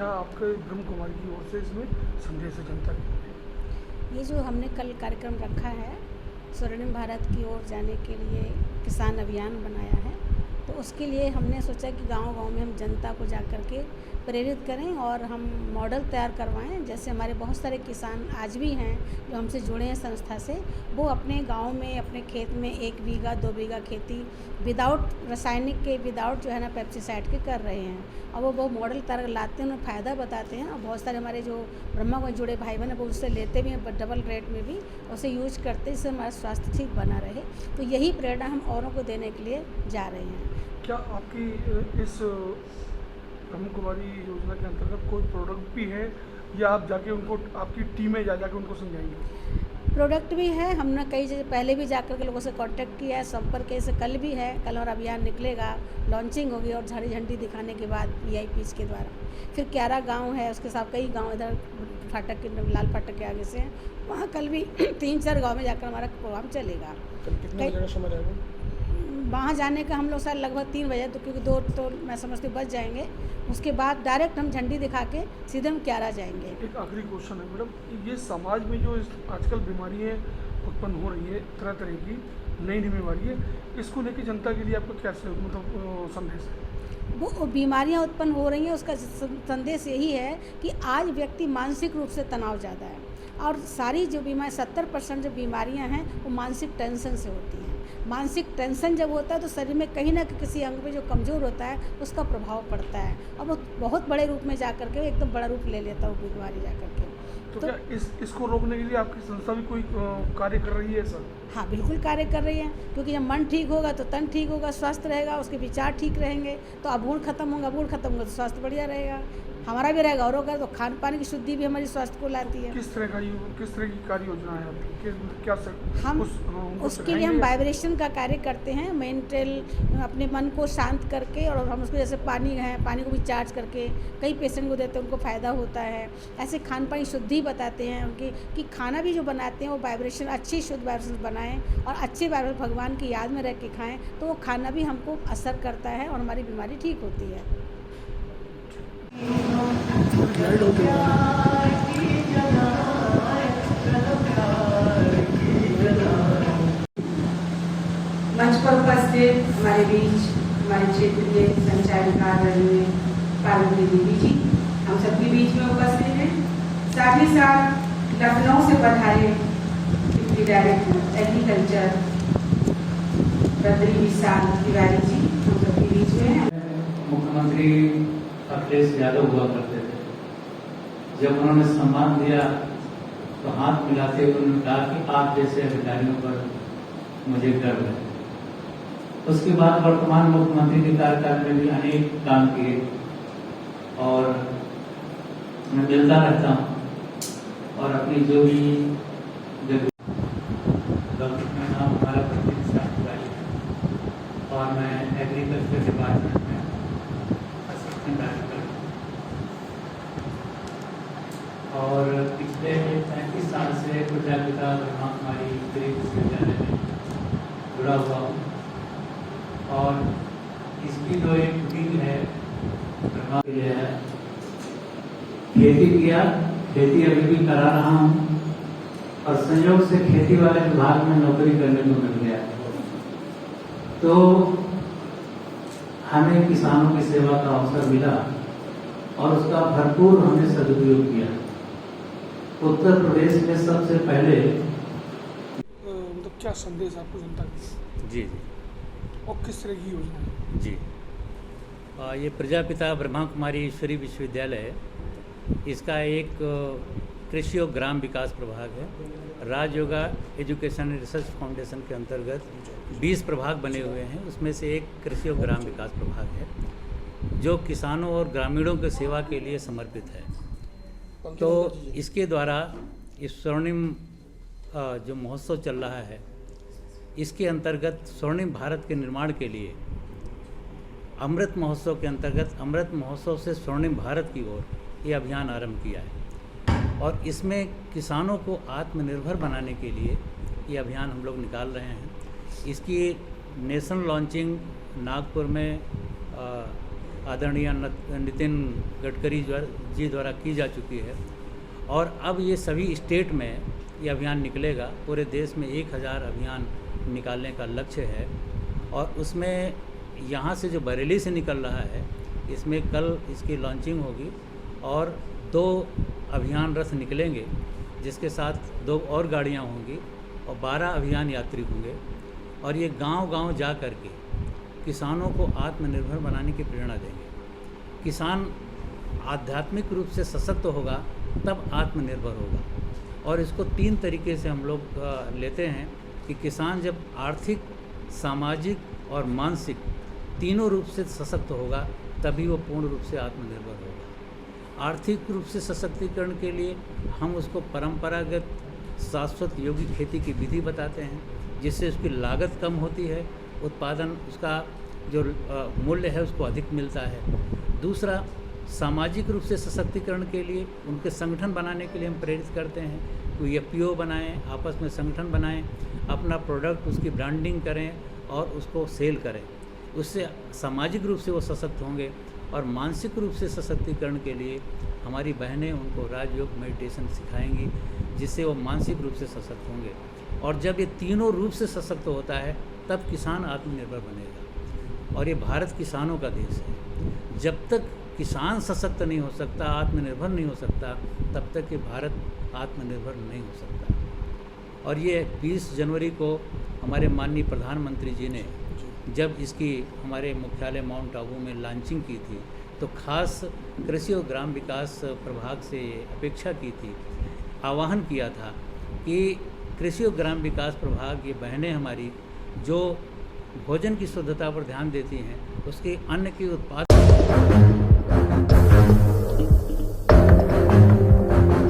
क्या आपके ब्रह्म कुमारी की ओर से इसमें संदेश है जनता के? ये जो हमने कल कार्यक्रम रखा है, स्वर्णिम भारत की ओर जाने के लिए किसान अभियान बनाया है, तो उसके लिए हमने सोचा कि गांव-गांव में हम जनता को जा कर के प्रेरित करें और हम मॉडल तैयार करवाएं। जैसे हमारे बहुत सारे किसान आज भी हैं जो हमसे जुड़े हैं संस्था से, वो अपने गांव में अपने खेत में 1 बीघा 2 बीघा खेती विदाउट रासायनिक के, विदाउट जो है ना पेस्टिसाइड के कर रहे हैं, और वो मॉडल तैयार लाते हैं, उन्हें फ़ायदा बताते हैं। और बहुत सारे हमारे जो ब्रह्मा को जुड़े भाई बहन हैं वो उससे लेते भी हैं डबल रेट में भी, उसे यूज करते हैं, इससे हमारा स्वास्थ्य ठीक बना रहे। तो यही प्रेरणा हम औरों को देने के लिए जा रहे हैं। क्या आपकी इस ब्रह्म कुमारी योजना के अंतर्गत कोई प्रोडक्ट भी है, या आप जाके उनको, आपकी टीमें जा जाके उनको समझाएंगे? प्रोडक्ट भी है, हमने कई जगह पहले भी जाकर के लोगों से कांटेक्ट किया है, संपर्क ऐसे कल भी है, कल और अभियान निकलेगा, लॉन्चिंग होगी और झंडी झंडी दिखाने के बाद वीआईपीज के द्वारा फिर क्यारा गांव है, उसके साथ कई गांव इधर फाटक के, लाल फाटक के आगे से हैं, वहाँ कल भी 3-4 गाँव में जाकर हमारा प्रोग्राम चलेगा। कल कितने बजे का समय रहेगा? वहाँ जाने का हम लोग शायद लगभग 3 बजे, तो क्योंकि 2 तो मैं समझती हूँ बच जाएंगे, उसके बाद डायरेक्ट हम झंडी दिखा के सीधे हम क्यारा जाएंगे। एक आखिरी क्वेश्चन है मैडम, ये समाज में जो आजकल बीमारियाँ उत्पन्न हो रही है, तरह तरह की नई नई बीमारी है, इसको लेके जनता के लिए आपका क्या मतलब संदेश है? वो बीमारियां उत्पन्न हो रही हैं, उसका संदेश यही है कि आज व्यक्ति मानसिक रूप से तनाव ज़्यादा है, और सारी जो बीमारी 70% जो बीमारियां हैं वो मानसिक टेंशन से होती हैं। मानसिक टेंशन जब होता है तो शरीर में कहीं ना किसी अंग पे जो कमज़ोर होता है उसका प्रभाव पड़ता है, और वो बहुत बड़े रूप में जा कर के एकदम बड़ा रूप ले लेता है वो बीमारी जा कर के। तो क्या इसको रोकने के लिए आपकी संस्था भी कोई कार्य कर रही है सर? हाँ, बिल्कुल कार्य कर रही है, क्योंकि जब मन ठीक होगा तो तन ठीक होगा, स्वस्थ रहेगा, उसके विचार ठीक रहेंगे तो अभूण खत्म होगा, अभूण खत्म होगा तो स्वास्थ्य बढ़िया रहेगा, हमारा भी रहेगा औरों का। तो खान पान की शुद्धि भी हमारी स्वास्थ्य को लाती है। किस तरह की कार्य योजना है आपकी? क्या सर हम उसके लिए हम वाइब्रेशन का कार्य करते हैं, मेंटल अपने मन को शांत करके, और हम उसको जैसे पानी है, पानी को भी चार्ज करके कई पेशेंट को देते हैं, उनको फ़ायदा होता है। ऐसे खान पान की शुद्धि बताते हैं उनकी, कि खाना भी जो बनाते हैं वो वाइब्रेशन, अच्छी शुद्ध वाइब्रेशन बनाएं और अच्छे वाइब्रेशन भगवान की याद में रख के खाएँ, तो वो खाना भी हमको असर करता है और हमारी बीमारी ठीक होती है। मंच पर उपस्थित हमारे बीच हमारे क्षेत्र के संचालिका आदरणीय पार्वती देवी जी हम सबके बीच में उपस्थित हैं। साथ ही साथ लखनऊ से पधारे deputy director agriculture Badri Vishal Tiwari ji हम सबके बीच में हैं। मुख्यमंत्री अखिलेश यादव हुआ करते थे, जब उन्होंने सम्मान दिया तो हाथ मिलाते हुए उन्होंने कहा कि आप जैसे अधिकारियों पर मुझे गर्व है। उसके बाद वर्तमान मुख्यमंत्री के कार्यकाल में भी अनेक काम किए और मैं मिलता रहता हूँ और अपनी जो भी मेरा नाम हमारा और मैं एग्रीकल्चर डिपार्टमेंट में असिस्टेंट डायरेक्टर और पिछले 35 साल से प्रजापिता ब्रह्मा कुमारी विश्वविद्यालय में जुड़ा हुआ हूँ और इसकी जो एक विधि है ब्रह्मा के लिए है, खेती किया, खेती अभी भी करा रहा हूँ और संयोग से खेती वाले विभाग में नौकरी करने को मिल गया, तो हमें किसानों की सेवा का अवसर मिला और उसका भरपूर हमने सदुपयोग किया। उत्तर प्रदेश में सबसे पहले मतलब क्या संदेश आपको जनता के? जी और किस तरह की योजना है? जी ये प्रजापिता ब्रह्मा कुमारी ईश्वरी विश्वविद्यालय है, इसका एक कृषि और ग्राम विकास प्रभाग है। Rajyoga education and research foundation के अंतर्गत 20 प्रभाग बने हुए हैं, उसमें से एक कृषि और ग्राम विकास प्रभाग है जो किसानों और ग्रामीणों की सेवा के लिए समर्पित है। तो इसके द्वारा इस स्वर्णिम जो महोत्सव चल रहा है, इसके अंतर्गत स्वर्णिम भारत के निर्माण के लिए अमृत महोत्सव के अंतर्गत अमृत महोत्सव से स्वर्णिम भारत की ओर ये अभियान आरंभ किया है और इसमें किसानों को आत्मनिर्भर बनाने के लिए ये अभियान हम लोग निकाल रहे हैं। इसकी नेशनल लॉन्चिंग नागपुर में आदरणीय नितिन गडकरी जी द्वारा की जा चुकी है। और अब ये सभी स्टेट में ये अभियान निकलेगा। पूरे देश में 1000 अभियान निकालने का लक्ष्य है। और उसमें यहाँ से जो बरेली से निकल रहा है, इसमें कल इसकी लॉन्चिंग होगी और 2 अभियान रथ निकलेंगे, जिसके साथ 2 और गाड़ियाँ होंगी और 12 अभियान यात्री होंगे। और ये गांव-गांव जा कर के किसानों को आत्मनिर्भर बनाने की प्रेरणा देंगे। किसान आध्यात्मिक रूप से सशक्त होगा तब आत्मनिर्भर होगा। और इसको 3 तरीके से हम लोग लेते हैं कि किसान जब आर्थिक, सामाजिक और मानसिक तीनों रूप से सशक्त होगा तभी वो पूर्ण रूप से आत्मनिर्भर होगा। आर्थिक रूप से सशक्तिकरण के लिए हम उसको परंपरागत शाश्वत योगिक खेती की विधि बताते हैं, जिससे उसकी लागत कम होती है, उत्पादन उसका जो मूल्य है उसको अधिक मिलता है। दूसरा, सामाजिक रूप से सशक्तिकरण के लिए उनके संगठन बनाने के लिए हम प्रेरित करते हैं कि एफपीओ बनाएं, आपस में संगठन बनाएं, अपना प्रोडक्ट उसकी ब्रांडिंग करें और उसको सेल करें। उससे सामाजिक रूप से वो सशक्त होंगे। और मानसिक रूप से सशक्तिकरण के लिए हमारी बहनें उनको राजयोग मेडिटेशन सिखाएंगी, जिससे वो मानसिक रूप से सशक्त होंगे। और जब ये तीनों रूप से सशक्त होता है तब किसान आत्मनिर्भर बनेगा। और ये भारत किसानों का देश है। जब तक किसान सशक्त नहीं हो सकता, आत्मनिर्भर नहीं हो सकता, तब तक ये भारत आत्मनिर्भर नहीं हो सकता। और ये 20 जनवरी को हमारे माननीय प्रधानमंत्री जी ने जब इसकी हमारे मुख्यालय माउंट आबू में लॉन्चिंग की थी, तो खास कृषि और ग्राम विकास प्रभाग से अपेक्षा की थी, आह्वान किया था कि कृषि और ग्राम विकास प्रभाग, ये बहनें हमारी जो भोजन की शुद्धता पर ध्यान देती हैं, उसके अन्न के उत्पाद